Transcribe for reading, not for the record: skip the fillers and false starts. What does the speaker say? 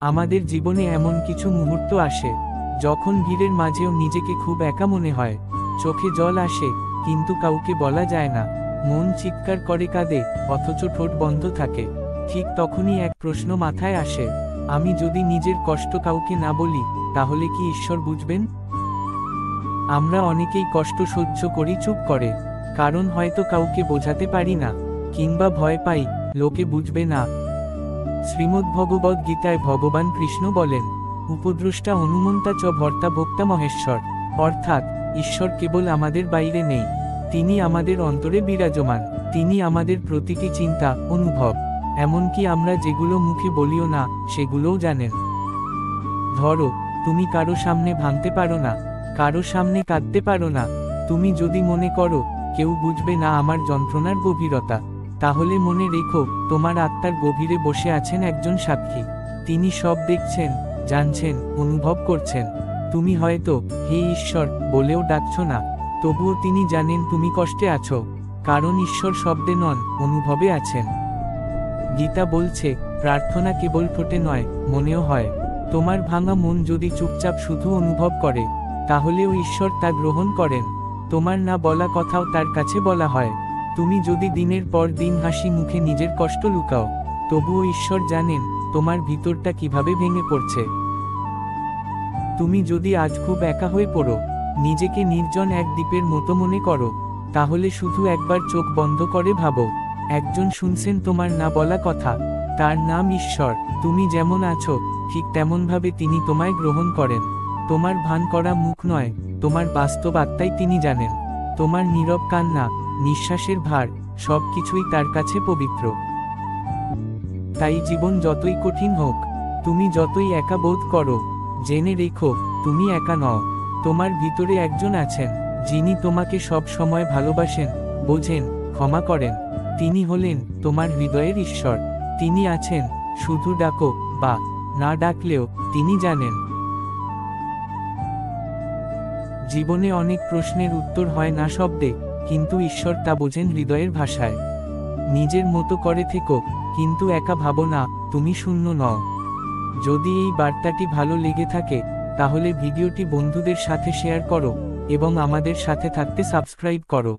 আমাদের জীবনে এমন কিছু মুহূর্ত আসে যখন ভিড়ের মাঝেও নিজেকে খুব একা মনে হয়। চোখে জল আসে, কিন্তু কাউকে বলা যায় না। মন চিৎকার করে কাঁদে, অথচ ঠোঁট বন্ধ থাকে। ঠিক তখনই এক প্রশ্ন মাথায় আসে, আমি যদি নিজের কষ্ট কাউকে না বলি, তাহলে কি ঈশ্বর বুঝবেন? আমরা অনেকেই কষ্ট সহ্য করি চুপ করে, কারণ হয়তো কাউকে বোঝাতে পারি না, কিংবা ভয় পাই লোকে বুঝবে না। শ্রীমদ্ভগবদ্ গীতায় ভগবান কৃষ্ণ বলেন, উপদ্রষ্টা অনুমন্তা চ ভর্তা ভোক্তা মহেশ্বর। অর্থাৎ ঈশ্বর কেবল আমাদের বাইরে নেই, তিনি আমাদের অন্তরে বিরাজমান। তিনি আমাদের প্রতিটি চিন্তা, অনুভব, এমনকি আমরা যেগুলো মুখে বলিও না, সেগুলোও জানেন। ধরো, তুমি কারো সামনে ভাঙতে পারো না, কারো সামনে কাঁদতে পারো না। তুমি যদি মনে করো কেউ বুঝবে না আমার যন্ত্রণার গভীরতা, তাহলে মনে রেখো তোমার আত্মার গভীরে বসে আছেন একজন সাক্ষী। তিনি সব দেখছেন, জানছেন, অনুভব করছেন। তুমি হয়তো হে ঈশ্বর বলেও ডাকছ না, তবুও তিনি জানেন তুমি কষ্টে আছো, কারণ ঈশ্বর শব্দে নন, অনুভবে আছেন। গীতা বলছে, প্রার্থনা কেবল ঠোঁটে নয়, মনেও হয়। তোমার ভাঙা মন যদি চুপচাপ শুধু অনুভব করে, তাহলেও ঈশ্বর তা গ্রহণ করেন। তোমার না বলা কথাও তার কাছে বলা হয়। তুমি যদি দিনের পর দিন হাসি মুখে নিজের কষ্ট লুকাও, তবুও ঈশ্বর জানেন তোমার ভিতরটা কিভাবে ভেঙে পড়ছে। তুমি যদি আজ খুব একা হয়ে পড়ো, নিজেকে নির্জন এক দ্বীপের মতো মনে করো, তাহলে শুধু একবার চোখ বন্ধ করে ভাবো, একজন শুনছেন তোমার না বলা কথা, তার নাম ঈশ্বর। তুমি যেমন আছো ঠিক তেমনভাবে তিনি তোমায় গ্রহণ করেন। তোমার ভান করা মুখ নয়, তোমার বাস্তব আত্মাই তিনি জানেন। তোমার নীরব কান্না, নিঃশ্বাসের ভার, সব কিছুই তার কাছে পবিত্র। তাই জীবন যতই কঠিন হোক, তুমি যতই একা বোধ করো, জেনে রেখো তুমি একা নও। তোমার ভিতরে একজন আছেন, যিনি তোমাকে সব সময় ভালোবাসেন, বোঝেন, ক্ষমা করেন। তিনি হলেন তোমার হৃদয়ের ঈশ্বর। তিনি আছেন, শুধু ডাকো বা না ডাকলেও তিনি জানেন। জীবনে অনেক প্রশ্নের উত্তর হয় না শব্দে, কিন্তু ঈশ্বর তা বোঝেন হৃদয়ের ভাষায়। নিজের মতো করে থেকো, কিন্তু একা ভাবো না তুমি শূন্য নও। যদি এই বার্তাটি ভালো লেগে থাকে, তাহলে ভিডিওটি বন্ধুদের সাথে শেয়ার করো এবং আমাদের সাথে থাকতে সাবস্ক্রাইব করো।